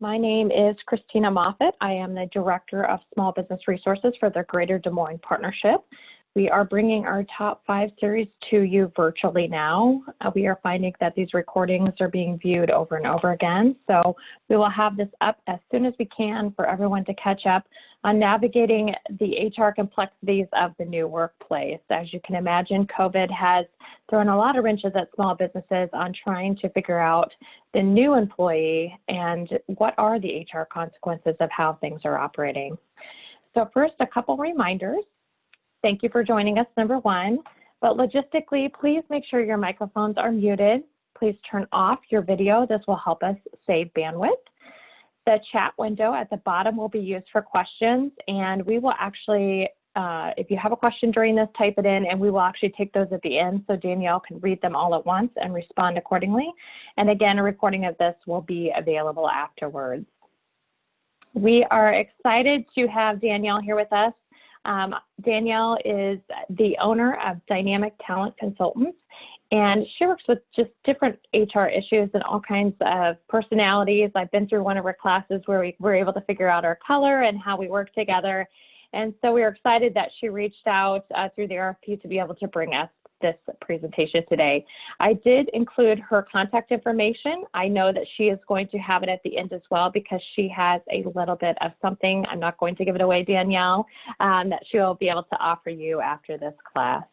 My name is Christina Moffett. I am the Director of Small Business Resources for the Greater Des Moines Partnership. We are bringing our top 5 series to you virtually now. We are finding that these recordings are being viewed over and over again, so we will have this up as soon as we can for everyone to catch up on navigating the HR complexities of the new workplace. As you can imagine, COVID has thrown a lot of wrenches at small businesses on trying to figure out the new employee and what are the HR consequences of how things are operating. So first, a couple reminders. Thank you for joining us, number one. But logistically, please make sure your microphones are muted. Please turn off your video. This will help us save bandwidth. The chat window at the bottom will be used for questions, and we will actually, if you have a question during this, type it in, and we will actually take those at the end so Danielle can read them all at once and respond accordingly. And again, a recording of this will be available afterwards. We are excited to have Danielle here with us. Danielle is the owner of Dynamic Talent Consultants, and she works with just different HR issues and all kinds of personalities. I've been through one of her classes where we were able to figure out our color and how we work together. And so we are excited that she reached out through the RFP to be able to bring us this presentation today. I did include her contact information. I know that she is going to have it at the end as well because she has a little bit of something, I'm not going to give it away, Danielle, that she will be able to offer you after this class.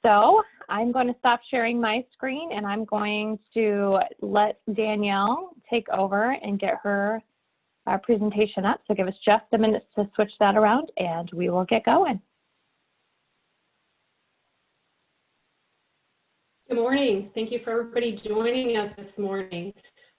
So I'm going to stop sharing my screen and I'm going to let Danielle take over and get her presentation up. So give us just a minute to switch that around and we will get going. Good morning. Thank you for everybody joining us this morning.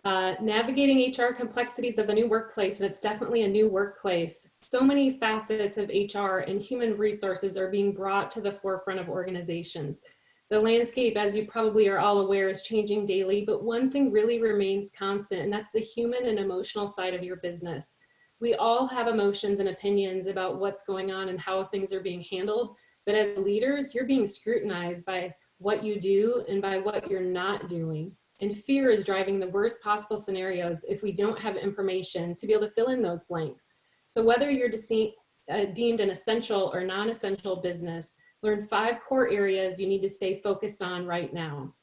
Navigating HR complexities of the new workplace, and it's definitely a new workplace. So many facets of HR and human resources are being brought to the forefront of organizations. The landscape, as you probably are all aware, is changing daily, but one thing really remains constant, and that's the human and emotional side of your business. We all have emotions and opinions about what's going on and how things are being handled, but as leaders, you're being scrutinized by what you do and by what you're not doing. And fear is driving the worst possible scenarios if we don't have information to be able to fill in those blanks. So whether you're deemed an essential or non-essential business, learn 5 core areas you need to stay focused on right now.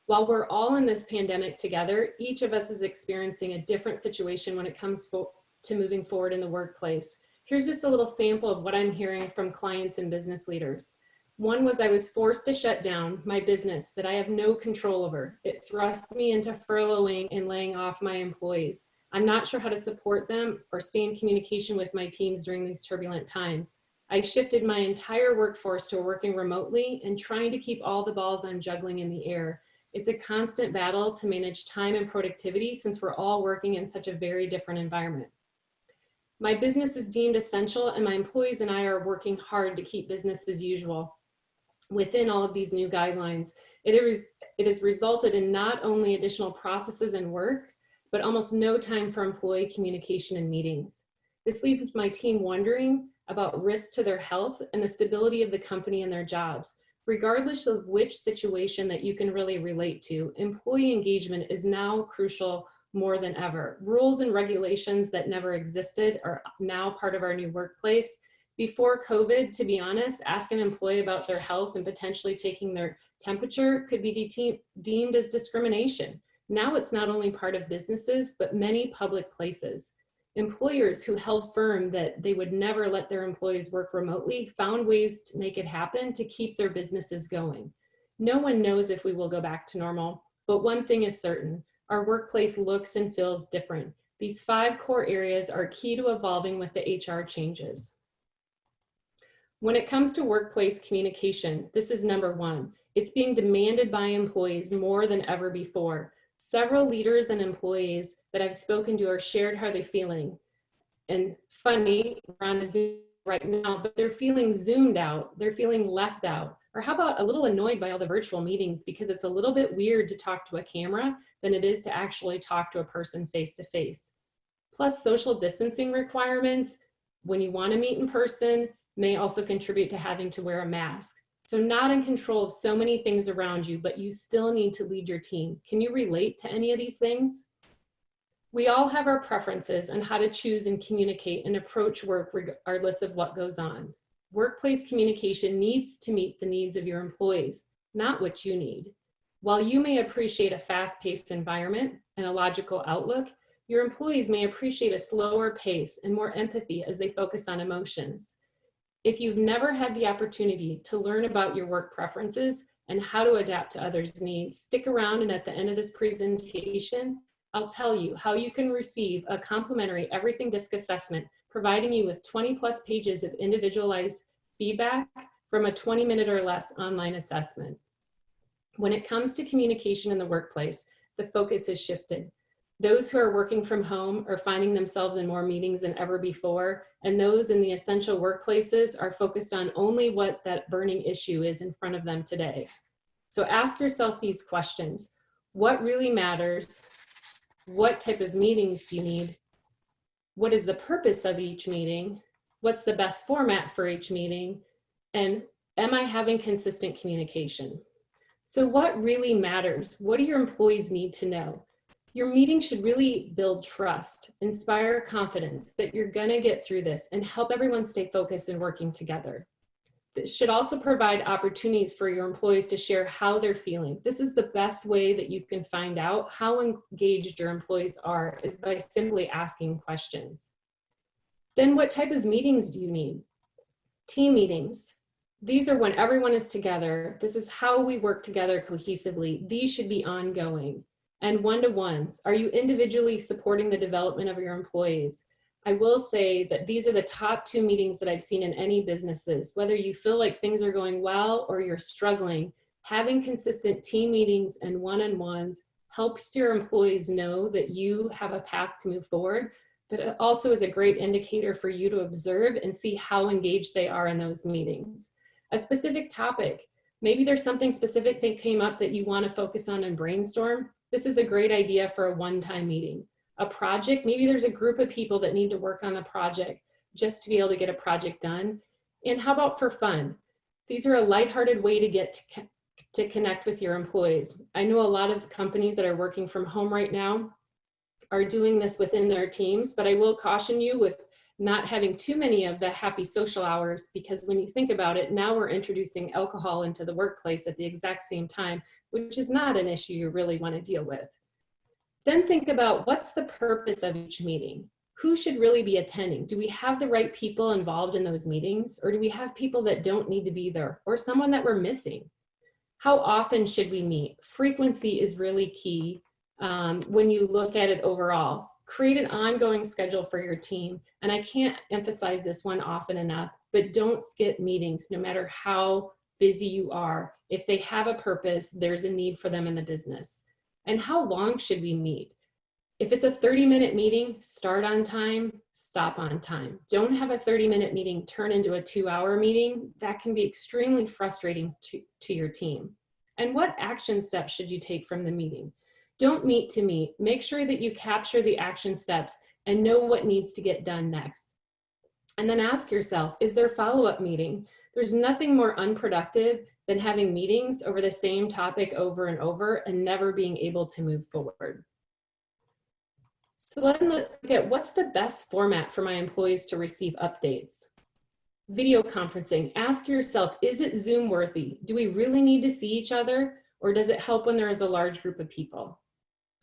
While we're all in this pandemic together, each of us is experiencing a different situation when it comes to moving forward in the workplace. Here's just a little sample of what I'm hearing from clients and business leaders. One was I was forced to shut down my business that I have no control over. It thrust me into furloughing and laying off my employees. I'm not sure how to support them or stay in communication with my teams during these turbulent times. I shifted my entire workforce to working remotely and trying to keep all the balls I'm juggling in the air. It's a constant battle to manage time and productivity since we're all working in such a very different environment. My business is deemed essential and my employees and I are working hard to keep business as usual. Within all of these new guidelines, it has resulted in not only additional processes and work, but almost no time for employee communication and meetings. This leaves my team wondering about risks to their health and the stability of the company and their jobs. Regardless of which situation that you can really relate to, employee engagement is now crucial more than ever. Rules and regulations that never existed are now part of our new workplace. Before COVID, to be honest, ask an employee about their health and potentially taking their temperature could be deemed as discrimination. Now it's not only part of businesses, but many public places. Employers who held firm that they would never let their employees work remotely found ways to make it happen to keep their businesses going. No one knows if we will go back to normal, but one thing is certain, our workplace looks and feels different. These 5 core areas are key to evolving with the HR changes. When it comes to workplace communication, this is number 1. It's being demanded by employees more than ever before. Several leaders and employees that I've spoken to are shared how they're feeling. And funny, we're on a Zoom right now, but they're feeling zoomed out, they're feeling left out. Or how about a little annoyed by all the virtual meetings because it's a little bit weird to talk to a camera than it is to actually talk to a person face to face. Plus social distancing requirements when you want to meet in person may also contribute to having to wear a mask. So not in control of so many things around you, but you still need to lead your team. Can you relate to any of these things? We all have our preferences on how to choose and communicate and approach work regardless of what goes on. Workplace communication needs to meet the needs of your employees, not what you need. While you may appreciate a fast-paced environment and a logical outlook, your employees may appreciate a slower pace and more empathy as they focus on emotions. If you've never had the opportunity to learn about your work preferences and how to adapt to others' needs, stick around, and at the end of this presentation, I'll tell you how you can receive a complimentary Everything DISC assessment, providing you with 20+ pages of individualized feedback from a 20-minute or less online assessment. When it comes to communication in the workplace, the focus has shifted. Those who are working from home are finding themselves in more meetings than ever before, and those in the essential workplaces are focused on only what that burning issue is in front of them today. So ask yourself these questions. What really matters? What type of meetings do you need? What is the purpose of each meeting? What's the best format for each meeting? And am I having consistent communication? So what really matters? What do your employees need to know? Your meeting should really build trust, inspire confidence that you're gonna get through this, and help everyone stay focused and working together. It should also provide opportunities for your employees to share how they're feeling. This is the best way that you can find out how engaged your employees are, is by simply asking questions. Then what type of meetings do you need? Team meetings. These are when everyone is together. This is how we work together cohesively. These should be ongoing. And one-to-ones. Are you individually supporting the development of your employees? I will say that these are the top 2 meetings that I've seen in any businesses. Whether you feel like things are going well or you're struggling, having consistent team meetings and one-on-ones helps your employees know that you have a path to move forward, but it also is a great indicator for you to observe and see how engaged they are in those meetings. A specific topic, maybe there's something specific that came up that you want to focus on and brainstorm. This is a great idea for a one-time meeting. A project, maybe there's a group of people that need to work on the project just to be able to get a project done. And how about for fun? These are a lighthearted way to get to connect with your employees. I know a lot of companies that are working from home right now are doing this within their teams, but I will caution you with not having too many of the happy social hours, because when you think about it, now we're introducing alcohol into the workplace at the exact same time, which is not an issue you really want to deal with. Then think about what's the purpose of each meeting? Who should really be attending? Do we have the right people involved in those meetings, or do we have people that don't need to be there, or someone that we're missing? How often should we meet? Frequency is really key when you look at it overall. Create an ongoing schedule for your team. And I can't emphasize this one often enough, but don't skip meetings no matter how busy you are. If they have a purpose, there's a need for them in the business. And how long should we meet? If it's a 30-minute meeting, start on time, stop on time. Don't have a 30-minute meeting turn into a 2-hour meeting. That can be extremely frustrating to your team. And what action steps should you take from the meeting? Don't meet to meet. Make sure that you capture the action steps and know what needs to get done next. And then ask yourself, is there a follow-up meeting? There's nothing more unproductive than having meetings over the same topic over and over and never being able to move forward. So then let's look at what's the best format for my employees to receive updates. Video conferencing. Ask yourself, is it Zoom worthy? Do we really need to see each other, or does it help when there is a large group of people?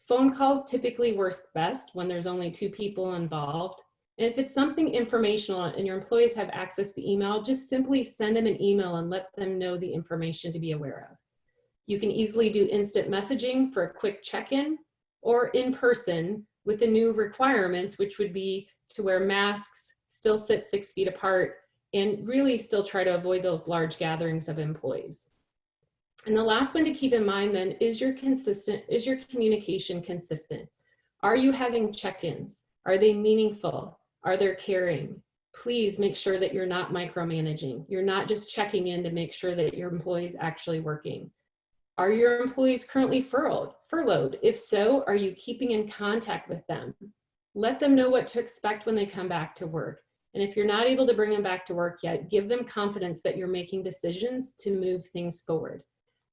Phone calls typically work best when there's only 2 people involved. And if it's something informational and your employees have access to email, just simply send them an email and let them know the information to be aware of. You can easily do instant messaging for a quick check-in, or in person with the new requirements, which would be to wear masks, still sit 6 feet apart, and really still try to avoid those large gatherings of employees. And the last one to keep in mind then is your communication consistent? Are you having check-ins? Are they meaningful? Are they caring? Please make sure that you're not micromanaging. You're not just checking in to make sure that your employee is actually working. Are your employees currently furloughed? If so, are you keeping in contact with them? Let them know what to expect when they come back to work. And if you're not able to bring them back to work yet, give them confidence that you're making decisions to move things forward.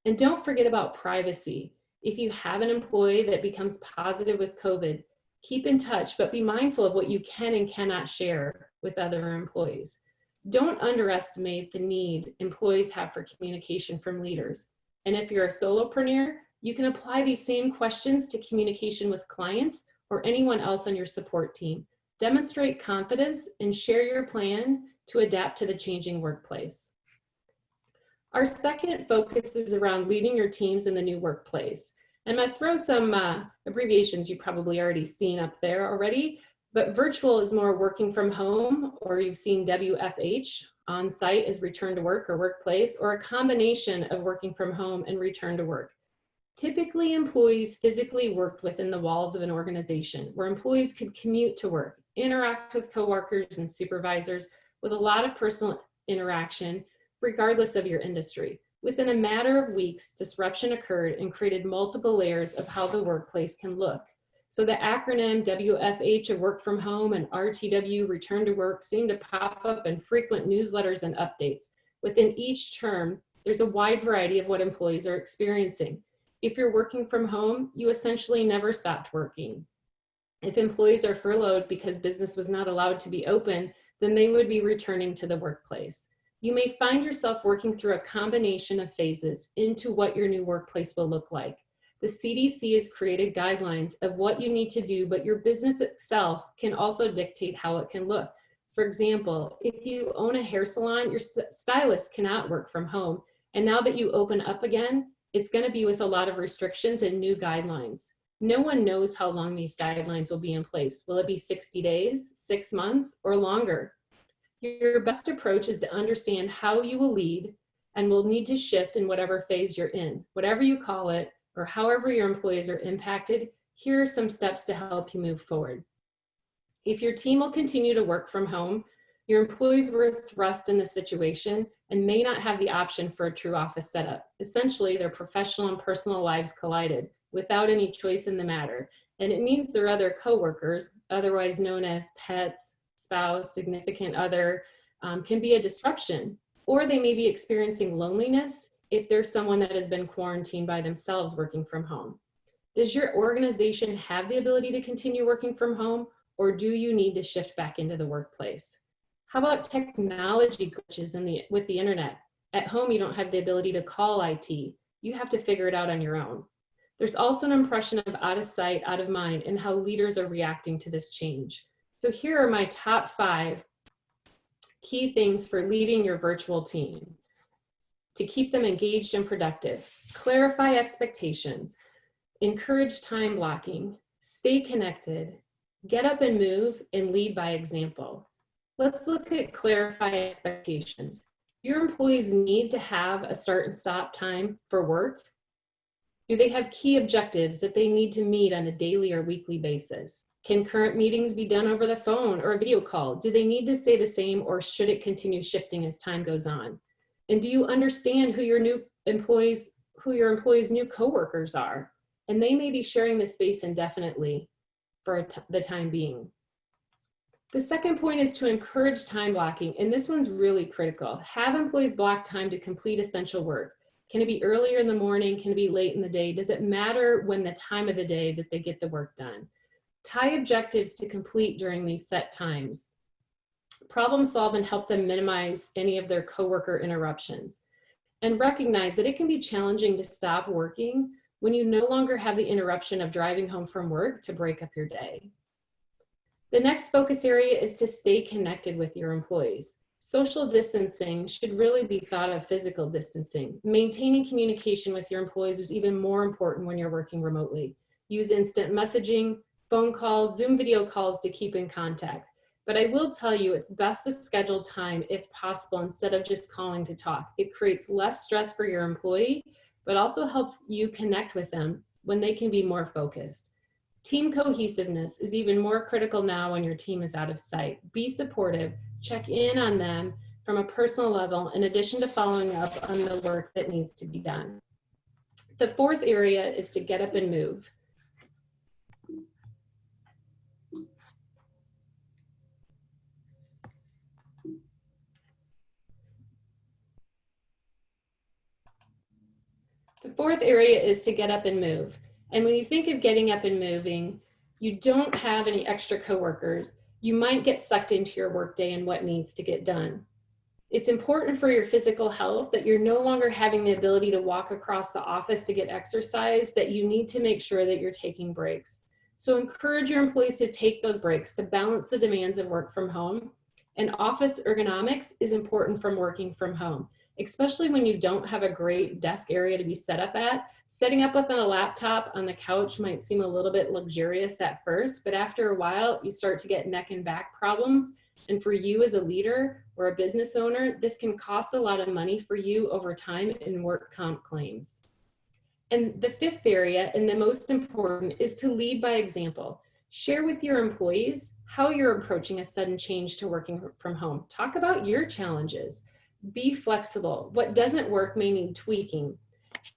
And don't forget about privacy. If you have an employee that becomes positive with COVID, Keep in touch, but be mindful of what you can and cannot share with other employees. Don't underestimate the need employees have for communication from leaders. And if you're a solopreneur, you can apply these same questions to communication with clients or anyone else on your support team. Demonstrate confidence and share your plan to adapt to the changing workplace. Our second focus is around leading your teams in the new workplace. And I'm going to throw some abbreviations you've probably already seen up there already, but virtual is more working from home, or you've seen WFH, on-site is return to work or workplace, or a combination of working from home and return to work. Typically, employees physically worked within the walls of an organization where employees could commute to work, interact with coworkers and supervisors with a lot of personal interaction, regardless of your industry. Within a matter of weeks, disruption occurred and created multiple layers of how the workplace can look. So the acronym WFH of work from home and RTW return to work seem to pop up in frequent newsletters and updates. Within each term, there's a wide variety of what employees are experiencing. If you're working from home, you essentially never stopped working. If employees are furloughed because business was not allowed to be open, then they would be returning to the workplace. You may find yourself working through a combination of phases into what your new workplace will look like. The CDC has created guidelines of what you need to do, but your business itself can also dictate how it can look. For example, if you own a hair salon, your stylist cannot work from home. And now that you open up again, it's going to be with a lot of restrictions and new guidelines. No one knows how long these guidelines will be in place. Will it be 60 days, 6 months, or longer? Your best approach is to understand how you will lead and will need to shift in whatever phase you're in. Whatever you call it, or however your employees are impacted, here are some steps to help you move forward. If your team will continue to work from home, your employees were thrust in the situation and may not have the option for a true office setup. Essentially, their professional and personal lives collided without any choice in the matter. And it means their other coworkers, otherwise known as pets, spouse, significant other, can be a disruption. Or they may be experiencing loneliness if there's someone that has been quarantined by themselves working from home. Does your organization have the ability to continue working from home, or do you need to shift back into the workplace? How about technology glitches with the internet? At home, you don't have the ability to call IT. You have to figure it out on your own. There's also an impression of out of sight, out of mind, and how leaders are reacting to this change. So here are my top 5 key things for leading your virtual team to keep them engaged and productive. Clarify expectations, encourage time blocking, stay connected, get up and move, and lead by example. Let's look at clarify expectations. Do your employees need to have a start and stop time for work? Do they have key objectives that they need to meet on a daily or weekly basis? Can current meetings be done over the phone or a video call? Do they need to stay the same, or should it continue shifting as time goes on? And do you understand who your employees' new coworkers are? And they may be sharing this space indefinitely for the time being. The second point is to encourage time blocking, and this one's really critical. Have employees block time to complete essential work. Can it be earlier in the morning? Can it be late in the day? Does it matter when the time of the day that they get the work done? Tie objectives to complete during these set times. Problem solve and help them minimize any of their coworker interruptions. And recognize that it can be challenging to stop working when you no longer have the interruption of driving home from work to break up your day. The next focus area is to stay connected with your employees. Social distancing should really be thought of physical distancing. Maintaining communication with your employees is even more important when you're working remotely. Use instant messaging, phone calls, Zoom video calls to keep in contact. But I will tell you, it's best to schedule time if possible instead of just calling to talk. It creates less stress for your employee, but also helps you connect with them when they can be more focused. Team cohesiveness is even more critical now when your team is out of sight. Be supportive, check in on them from a personal level, in addition to following up on the work that needs to be done. The fourth area is to get up and move. The fourth area is to get up and move. And when you think of getting up and moving, you don't have any extra coworkers, you might get sucked into your workday and what needs to get done. It's important for your physical health that you're no longer having the ability to walk across the office to get exercise, that you need to make sure that you're taking breaks. So encourage your employees to take those breaks to balance the demands of work from home. And office ergonomics is important from working from home, especially when you don't have a great desk area to be set up at. Setting up with a laptop on the couch might seem a little bit luxurious at first, but after a while, you start to get neck and back problems. And for you as a leader or a business owner, this can cost a lot of money for you over time in work comp claims. And the fifth area, and the most important, is to lead by example. Share with your employees how you're approaching a sudden change to working from home. Talk about your challenges. Be flexible. What doesn't work may need tweaking,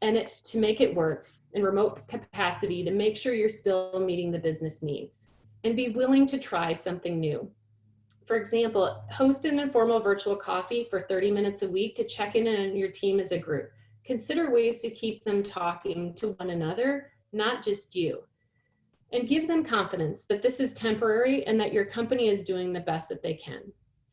and to make it work in remote capacity to make sure you're still meeting the business needs. And be willing to try something new. For example, host an informal virtual coffee for 30 minutes a week to check in on your team as a group. Consider ways to keep them talking to one another, not just you. And give them confidence that this is temporary and that your company is doing the best that they can.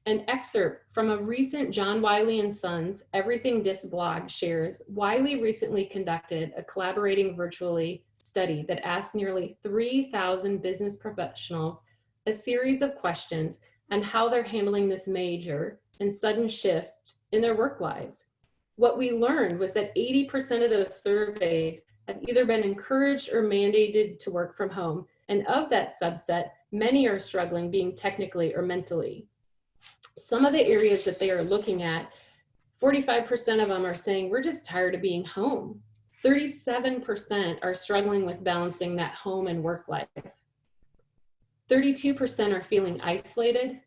An excerpt from a recent John Wiley & Sons Everything Disc blog shares, Wiley recently conducted a collaborating virtually study that asked nearly 3,000 business professionals a series of questions on how they're handling this major and sudden shift in their work lives. What we learned was that 80% of those surveyed have either been encouraged or mandated to work from home. And of that subset, many are struggling being technically or mentally. Some of the areas that they are looking at, 45% of them are saying, we're just tired of being home. 37% are struggling with balancing that home and work life. 32% are feeling isolated.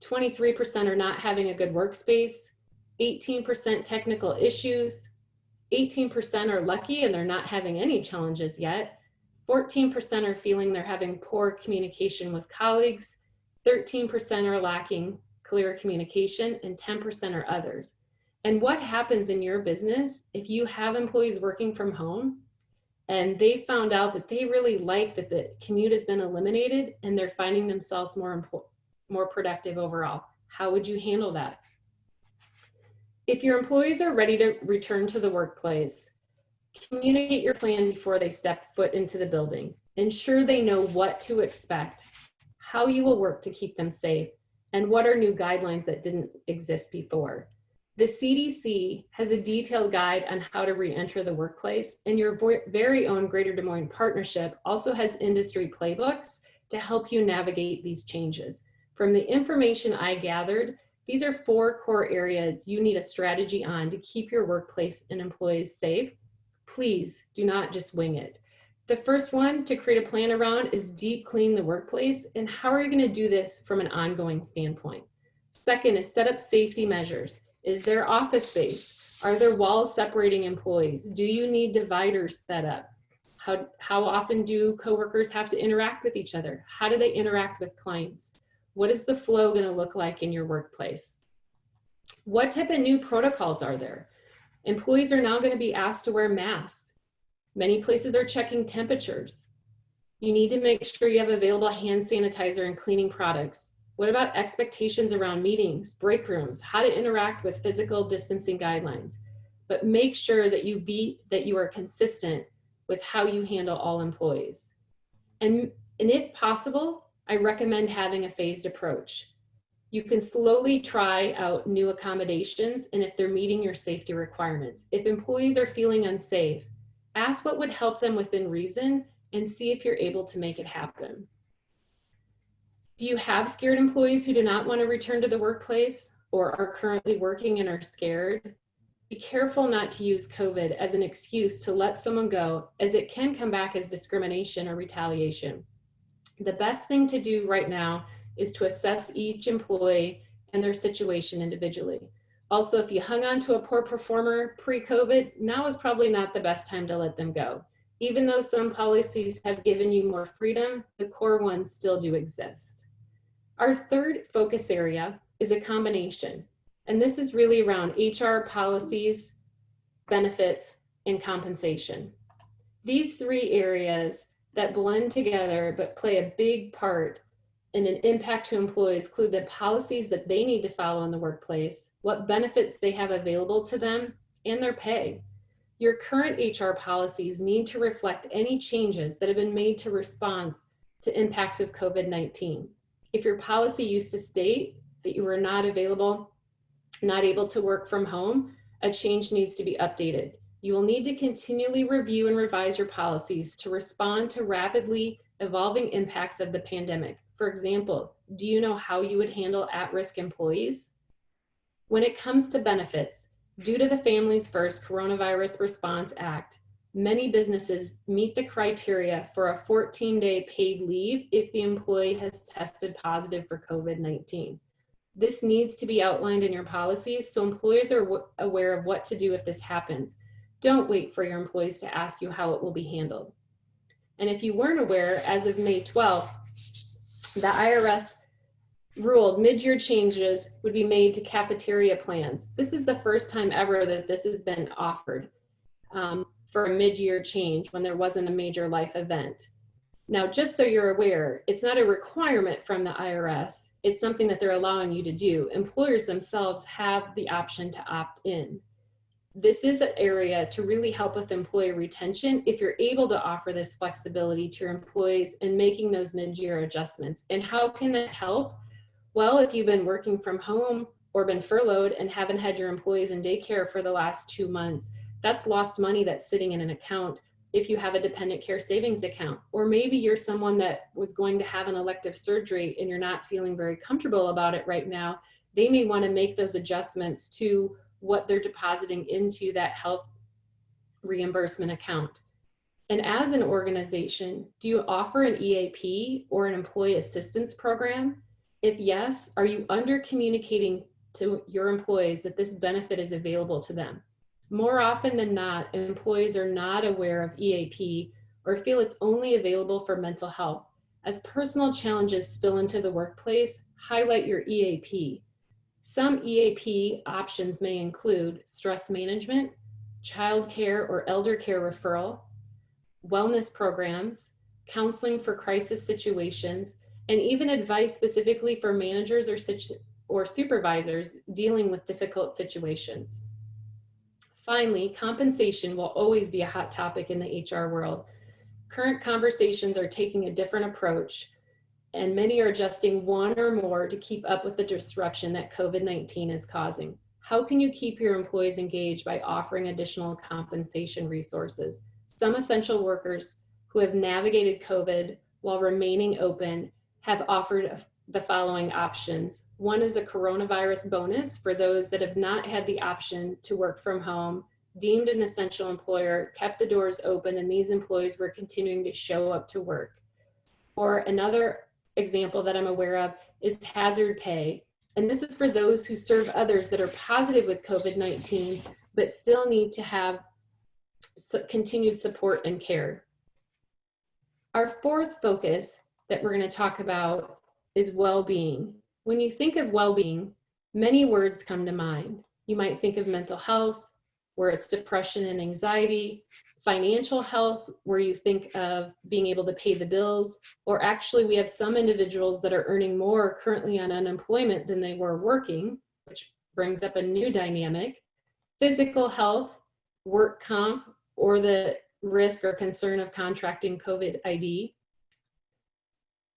23% are not having a good workspace. 18% technical issues. 18% are lucky and they're not having any challenges yet. 14% are feeling they're having poor communication with colleagues. 13% are lacking clear communication, and 10% are others. And what happens in your business if you have employees working from home and they found out that they really like that the commute has been eliminated and they're finding themselves more productive overall? How would you handle that? If your employees are ready to return to the workplace, communicate your plan before they step foot into the building. Ensure they know what to expect, how you will work to keep them safe, and what are new guidelines that didn't exist before. The CDC has a detailed guide on how to re-enter the workplace, and your very own Greater Des Moines Partnership also has industry playbooks to help you navigate these changes. From the information I gathered, these are 4 core areas you need a strategy on to keep your workplace and employees safe. Please do not just wing it. The first one to create a plan around is deep clean the workplace, and how are you going to do this from an ongoing standpoint? Second is set up safety measures. Is there office space? Are there walls separating employees? Do you need dividers set up? How often do coworkers have to interact with each other? How do they interact with clients? What is the flow going to look like in your workplace? What type of new protocols are there? Employees are now going to be asked to wear masks. Many places are checking temperatures. You need to make sure you have available hand sanitizer and cleaning products. What about expectations around meetings, break rooms, how to interact with physical distancing guidelines? But make sure that you are consistent with how you handle all employees. And if possible, I recommend having a phased approach. You can slowly try out new accommodations and if they're meeting your safety requirements. If employees are feeling unsafe, ask what would help them within reason and see if you're able to make it happen. Do you have scared employees who do not want to return to the workplace or are currently working and are scared? Be careful not to use COVID as an excuse to let someone go, as it can come back as discrimination or retaliation. The best thing to do right now is to assess each employee and their situation individually. Also, if you hung on to a poor performer pre-COVID, now is probably not the best time to let them go. Even though some policies have given you more freedom, the core ones still do exist. Our third focus area is a combination, and this is really around HR policies, benefits, and compensation. These 3 areas that blend together but play a big part in an impact to employees include the policies that they need to follow in the workplace, what benefits they have available to them, and their pay. Your current HR policies need to reflect any changes that have been made to respond to impacts of COVID-19. If your policy used to state that you were not able to work from home, a change needs to be updated. You will need to continually review and revise your policies to respond to rapidly evolving impacts of the pandemic. For example, do you know how you would handle at-risk employees? When it comes to benefits, due to the Families First Coronavirus Response Act, many businesses meet the criteria for a 14-day paid leave if the employee has tested positive for COVID-19. This needs to be outlined in your policies so employees are aware of what to do if this happens. Don't wait for your employees to ask you how it will be handled. And if you weren't aware, as of May 12th, the IRS ruled mid-year changes would be made to cafeteria plans. This is the first time ever that this has been offered for a mid-year change when there wasn't a major life event. Now, just so you're aware, it's not a requirement from the IRS. It's something that they're allowing you to do. Employers themselves have the option to opt in. This is an area to really help with employee retention if you're able to offer this flexibility to your employees in making those mid-year adjustments. And how can that help? Well, if you've been working from home or been furloughed and haven't had your employees in daycare for the last 2 months, that's lost money that's sitting in an account if you have a dependent care savings account. Or maybe you're someone that was going to have an elective surgery and you're not feeling very comfortable about it right now. They may want to make those adjustments to what they're depositing into that health reimbursement account. And as an organization, do you offer an EAP or an employee assistance program? If yes, are you under communicating to your employees that this benefit is available to them? More often than not, employees are not aware of EAP or feel it's only available for mental health. As personal challenges spill into the workplace, highlight your EAP. Some EAP options may include stress management, child care or elder care referral, wellness programs, counseling for crisis situations, and even advice specifically for managers or supervisors dealing with difficult situations. Finally, compensation will always be a hot topic in the HR world. Current conversations are taking a different approach, and many are adjusting one or more to keep up with the disruption that COVID-19 is causing. How can you keep your employees engaged by offering additional compensation resources? Some essential workers who have navigated COVID while remaining open have offered the following options. One is a coronavirus bonus for those that have not had the option to work from home, deemed an essential employer, kept the doors open, and these employees were continuing to show up to work. Or another example that I'm aware of is hazard pay. And this is for those who serve others that are positive with COVID-19, but still need to have continued support and care. Our fourth focus that we're going to talk about is well-being. When you think of well-being, many words come to mind. You might think of mental health, where it's depression and anxiety, financial health, where you think of being able to pay the bills, or actually we have some individuals that are earning more currently on unemployment than they were working, which brings up a new dynamic. Physical health, work comp, or the risk or concern of contracting COVID-ID.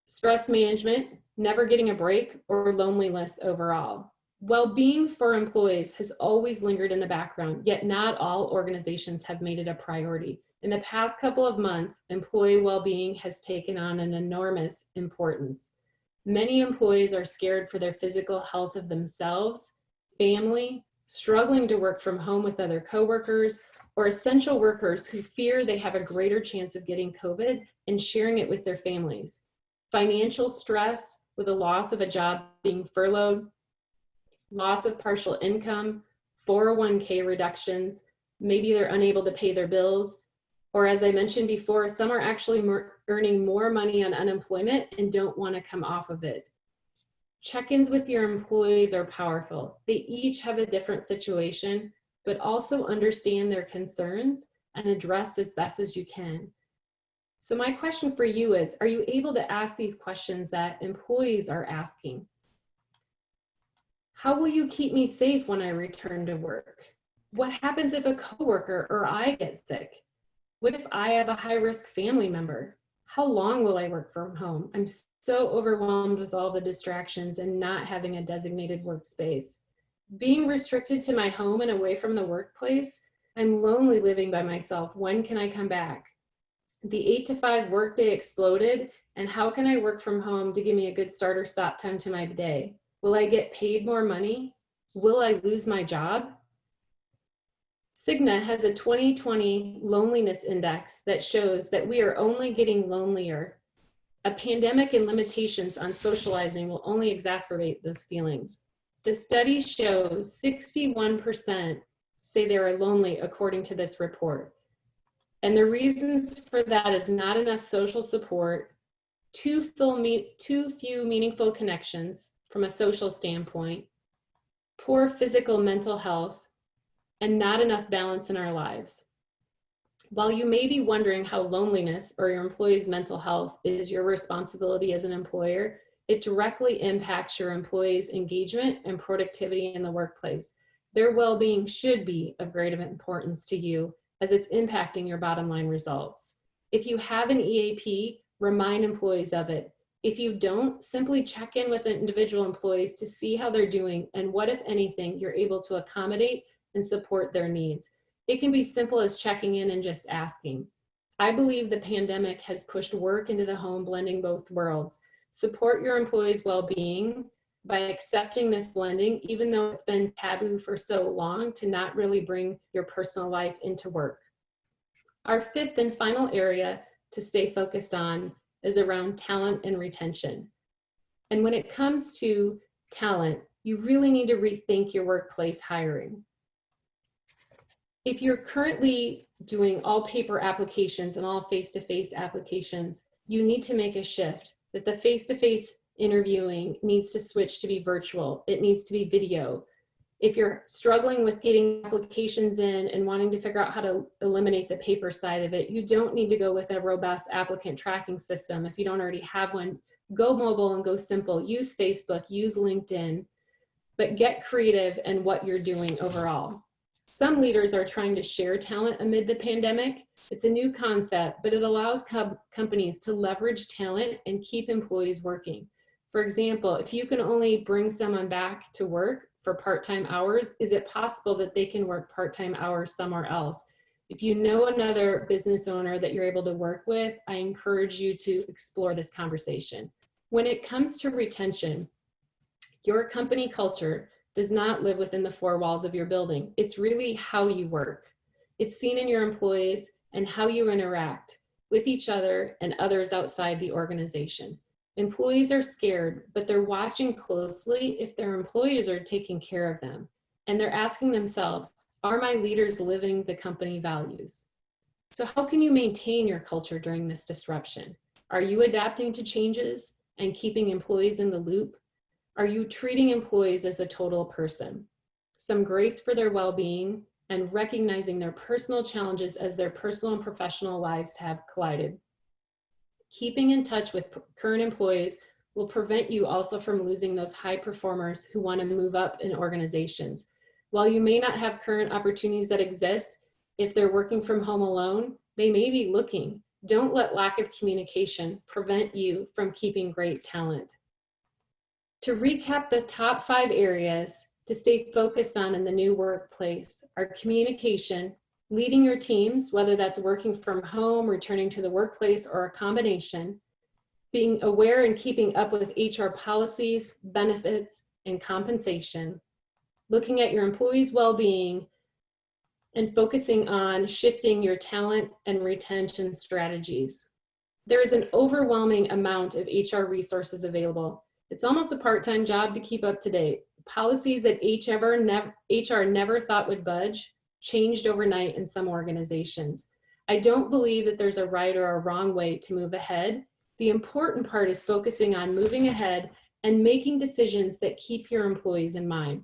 Stress management, never getting a break, or loneliness overall. Well-being for employees has always lingered in the background, yet not all organizations have made it a priority. In the past couple of months, employee well-being has taken on an enormous importance. Many employees are scared for their physical health of themselves, family, struggling to work from home with other coworkers, or essential workers who fear they have a greater chance of getting COVID and sharing it with their families. Financial stress with the loss of a job being furloughed, loss of partial income, 401k reductions, maybe they're unable to pay their bills, or as I mentioned before, some are actually earning more money on unemployment and don't want to come off of it. Check-ins with your employees are powerful. They each have a different situation, but also understand their concerns and address as best as you can. So my question for you is, are you able to ask these questions that employees are asking? How will you keep me safe when I return to work? What happens if a coworker or I get sick? What if I have a high-risk family member? How long will I work from home? I'm so overwhelmed with all the distractions and not having a designated workspace. Being restricted to my home and away from the workplace, I'm lonely living by myself. When can I come back? The 8 to 5 workday exploded, and how can I work from home to give me a good start or stop time to my day? Will I get paid more money? Will I lose my job? Cigna has a 2020 loneliness index that shows that we are only getting lonelier. A pandemic and limitations on socializing will only exacerbate those feelings. The study shows 61% say they are lonely according to this report. And the reasons for that is not enough social support, too few meaningful connections from a social standpoint, poor physical mental health, and not enough balance in our lives. While you may be wondering how loneliness or your employees' mental health is your responsibility as an employer, it directly impacts your employees' engagement and productivity in the workplace. Their well-being should be of great importance to you as it's impacting your bottom line results. If you have an EAP, remind employees of it. If you don't, simply check in with individual employees to see how they're doing and what, if anything, you're able to accommodate and support their needs. It can be simple as checking in and just asking. I believe the pandemic has pushed work into the home, blending both worlds. Support your employees' well-being by accepting this blending, even though it's been taboo for so long to not really bring your personal life into work. Our fifth and final area to stay focused on is around talent and retention. And when it comes to talent, you really need to rethink your workplace hiring. If you're currently doing all paper applications and all face-to-face applications, you need to make a shift that the face-to-face interviewing needs to switch to be virtual. It needs to be video. If you're struggling with getting applications in and wanting to figure out how to eliminate the paper side of it, you don't need to go with a robust applicant tracking system. If you don't already have one, go mobile and go simple. Use Facebook, use LinkedIn, but get creative in what you're doing overall. Some leaders are trying to share talent amid the pandemic. It's a new concept, but it allows companies to leverage talent and keep employees working. For example, if you can only bring someone back to work for part-time hours, is it possible that they can work part-time hours somewhere else? If you know another business owner that you're able to work with, I encourage you to explore this conversation. When it comes to retention, your company culture does not live within the four walls of your building. It's really how you work. It's seen in your employees and how you interact with each other and others outside the organization. Employees are scared, but they're watching closely if their employers are taking care of them. And they're asking themselves, are my leaders living the company values? So how can you maintain your culture during this disruption? Are you adapting to changes and keeping employees in the loop? Are you treating employees as a total person? Some grace for their well-being and recognizing their personal challenges as their personal and professional lives have collided. Keeping in touch with current employees will prevent you also from losing those high performers who want to move up in organizations. While you may not have current opportunities that exist, if they're working from home alone, they may be looking. Don't let lack of communication prevent you from keeping great talent. To recap, the top 5 areas to stay focused on in the new workplace are communication, leading your teams, whether that's working from home, returning to the workplace, or a combination, being aware and keeping up with HR policies, benefits, and compensation, looking at your employees' well-being, and focusing on shifting your talent and retention strategies. There is an overwhelming amount of HR resources available. It's almost a part-time job to keep up to date. Policies that HR never thought would budge changed overnight in some organizations. I don't believe that there's a right or a wrong way to move ahead. The important part is focusing on moving ahead and making decisions that keep your employees in mind.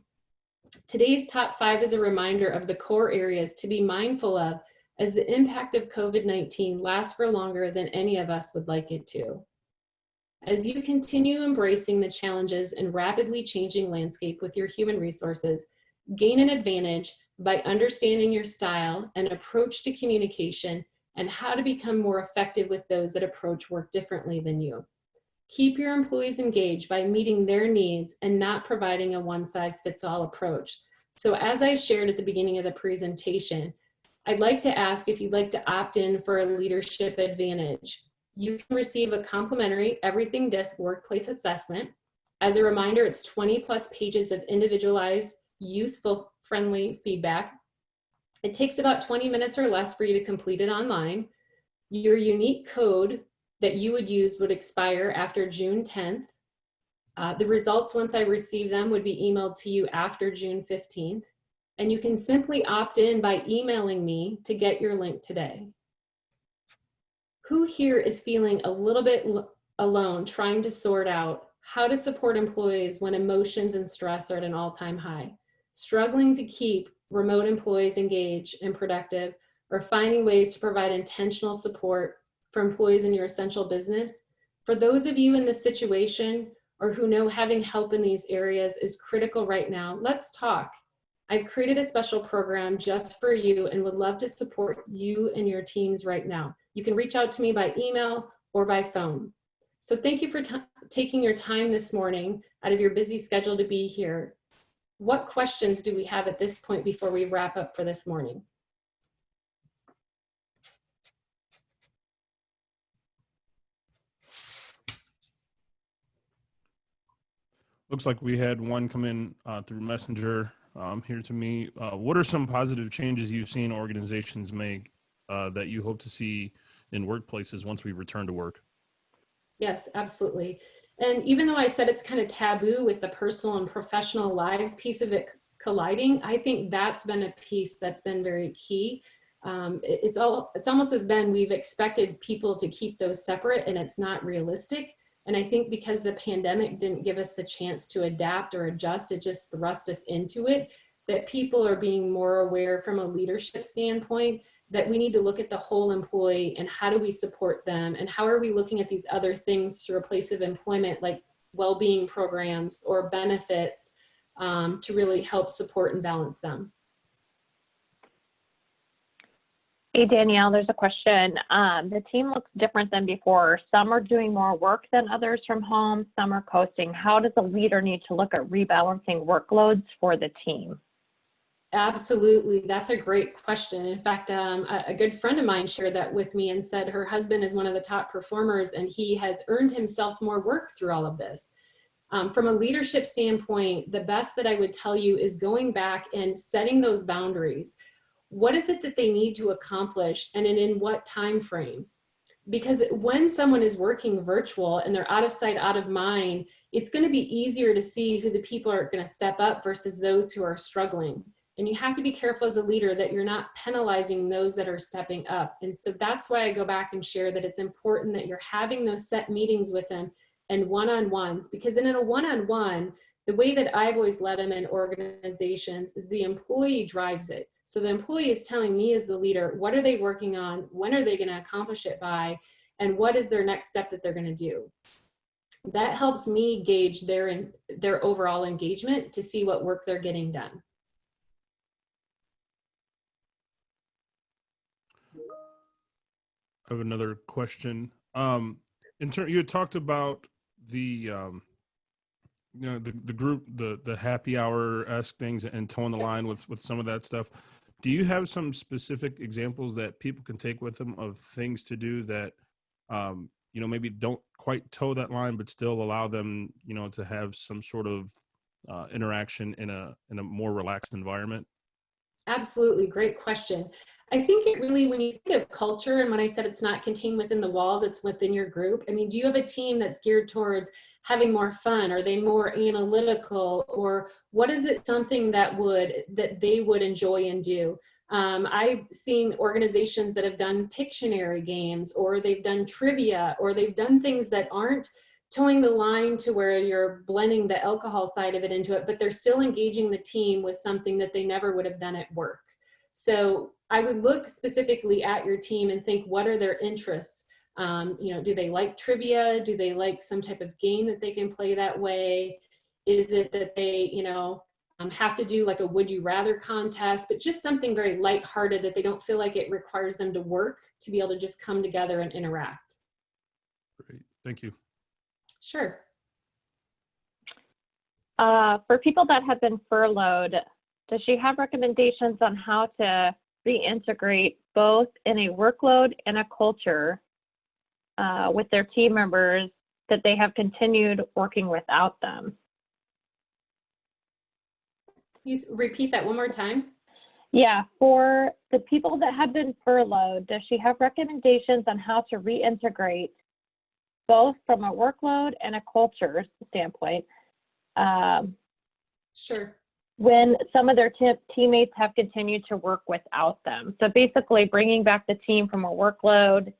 Today's top 5 is a reminder of the core areas to be mindful of as the impact of COVID-19 lasts for longer than any of us would like it to. As you continue embracing the challenges and rapidly changing landscape with your human resources, gain an advantage by understanding your style and approach to communication and how to become more effective with those that approach work differently than you. Keep your employees engaged by meeting their needs and not providing a one-size-fits-all approach. So as I shared at the beginning of the presentation, I'd like to ask if you'd like to opt in for a leadership advantage. You can receive a complimentary Everything Disc workplace assessment. As a reminder, it's 20+ pages of individualized, useful, friendly feedback. It takes about 20 minutes or less for you to complete it online. Your unique code that you would use would expire after June 10th. The results, once I receive them, would be emailed to you after June 15th. And you can simply opt in by emailing me to get your link today. Who here is feeling a little bit alone trying to sort out how to support employees when emotions and stress are at an all-time high? Struggling to keep remote employees engaged and productive, or finding ways to provide intentional support for employees in your essential business? For those of you in this situation or who know having help in these areas is critical right now, let's talk. I've created a special program just for you and would love to support you and your teams right now. You can reach out to me by email or by phone. So thank you for taking your time this morning out of your busy schedule to be here. What questions do we have at this point before we wrap up for this morning? Looks like we had one come in through Messenger here to me. What are some positive changes you've seen organizations make that you hope to see in workplaces once we return to work? Yes, absolutely. And even though I said it's kind of taboo with the personal and professional lives piece of it colliding, I think that's been a piece that's been very key. It's almost as been we've expected people to keep those separate, and it's not realistic. And I think because the pandemic didn't give us the chance to adapt or adjust, it just thrust us into it, that people are being more aware from a leadership standpoint that we need to look at the whole employee and how do we support them and how are we looking at these other things through a place of employment like well-being programs or benefits to really help support and balance them. Hey, Danielle, there's a question. The team looks different than before. Some are doing more work than others from home. Some are coasting. How does a leader need to look at rebalancing workloads for the team? Absolutely. That's a great question. In fact, a good friend of mine shared that with me and said her husband is one of the top performers and he has earned himself more work through all of this. From a leadership standpoint, the best that I would tell you is going back and setting those boundaries. What is it that they need to accomplish and in what time frame? Because when someone is working virtual and they're out of sight, out of mind, it's going to be easier to see who the people are going to step up versus those who are struggling. And you have to be careful as a leader that you're not penalizing those that are stepping up. And so that's why I go back and share that it's important that you're having those set meetings with them and one-on-ones, because in a one-on-one, the way that I've always led them in organizations is the employee drives it. So the employee is telling me as the leader, what are they working on? When are they going to accomplish it by? And what is their next step that they're going to do? That helps me gauge their overall engagement to see what work they're getting done. I have another question. You had talked about the the group, the happy hour-esque things and towing the line with some of that stuff. Do you have some specific examples that people can take with them of things to do that, maybe don't quite toe that line, but still allow them, to have some sort of interaction in a more relaxed environment? Absolutely. Great question. I think it really, when you think of culture, and when I said it's not contained within the walls, it's within your group. I mean, do you have a team that's geared towards having more fun? Are they more analytical? Or what is it something that they would enjoy and do? I've seen organizations that have done Pictionary games, or they've done trivia, or they've done things that aren't towing the line to where you're blending the alcohol side of it into it, but they're still engaging the team with something that they never would have done at work. So I would look specifically at your team and think, what are their interests? Do they like trivia? Do they like some type of game that they can play that way? Is it that they, have to do like a would you rather contest, but just something very lighthearted that they don't feel like it requires them to work to be able to just come together and interact. Great. Thank you. Sure. For people that have been furloughed, does she have recommendations on how to reintegrate both in a workload and a culture with their team members that they have continued working without them? You repeat that one more time. Yeah, for the people that have been furloughed, does she have recommendations on how to reintegrate both from a workload and a culture standpoint Sure. when some of their teammates have continued to work without them? So basically bringing back the team from a workload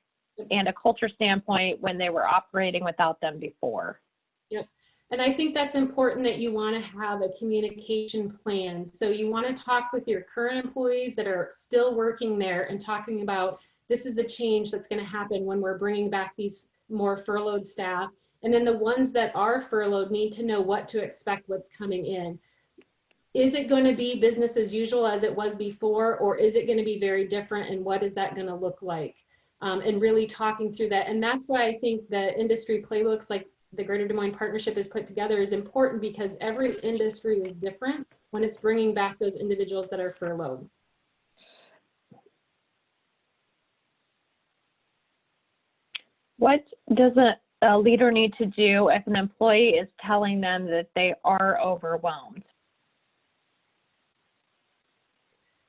and a culture standpoint when they were operating without them before. Yep. And I think that's important that you want to have a communication plan. So you want to talk with your current employees that are still working there and talking about this is the change that's going to happen when we're bringing back these more furloughed staff. And then the ones that are furloughed need to know what to expect, what's coming in. Is it going to be business as usual as it was before, or is it going to be very different, and what is that going to look like? And really talking through that. And that's why I think the industry playbooks like the Greater Des Moines Partnership is put together is important, because every industry is different when it's bringing back those individuals that are furloughed. What does a leader need to do if an employee is telling them that they are overwhelmed?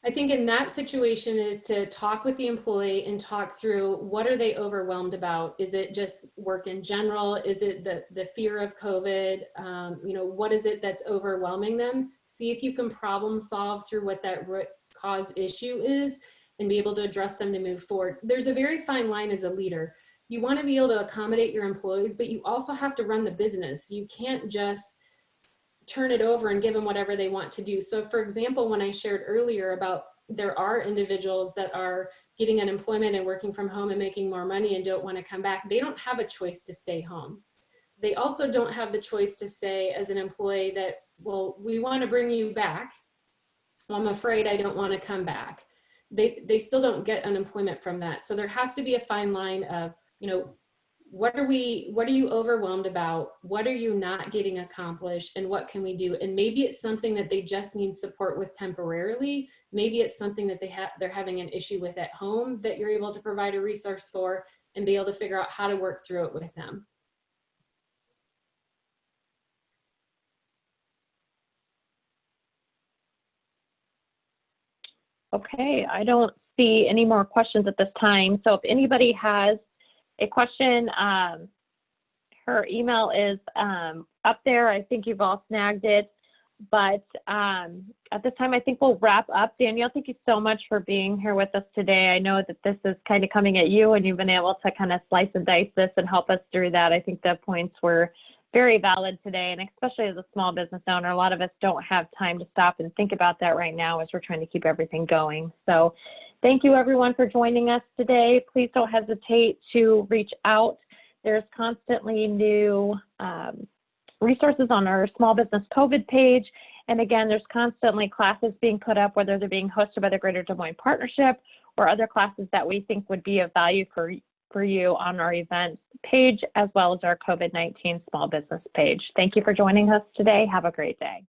I think in that situation is to talk with the employee and talk through what are they overwhelmed about? Is it just work in general? Is it the fear of COVID? What is it that's overwhelming them? See if you can problem solve through what that root cause issue is and be able to address them to move forward. There's a very fine line as a leader. You want to be able to accommodate your employees, but you also have to run the business. You can't just turn it over and give them whatever they want to do. So for example, when I shared earlier about there are individuals that are getting unemployment and working from home and making more money and don't want to come back, they don't have a choice to stay home. They also don't have the choice to say as an employee that, well, we want to bring you back. Well, I'm afraid I don't want to come back. They still don't get unemployment from that. So there has to be a fine line of, what are you overwhelmed about? What are you not getting accomplished? And what can we do? And maybe it's something that they just need support with temporarily. Maybe it's something that they're having an issue with at home that you're able to provide a resource for and be able to figure out how to work through it with them. Okay, I don't see any more questions at this time. So if anybody has a question, her email is up there. I think you've all snagged it. But at this time, I think we'll wrap up. Danielle, thank you so much for being here with us today. I know that this is kind of coming at you, and you've been able to kind of slice and dice this and help us through that. I think the points were very valid today, and especially as a small business owner, a lot of us don't have time to stop and think about that right now as we're trying to keep everything going. So thank you, everyone, for joining us today. Please don't hesitate to reach out. There's constantly new resources on our small business COVID page. And again, there's constantly classes being put up, whether they're being hosted by the Greater Des Moines Partnership or other classes that we think would be of value for you on our events page, as well as our COVID-19 small business page. Thank you for joining us today. Have a great day.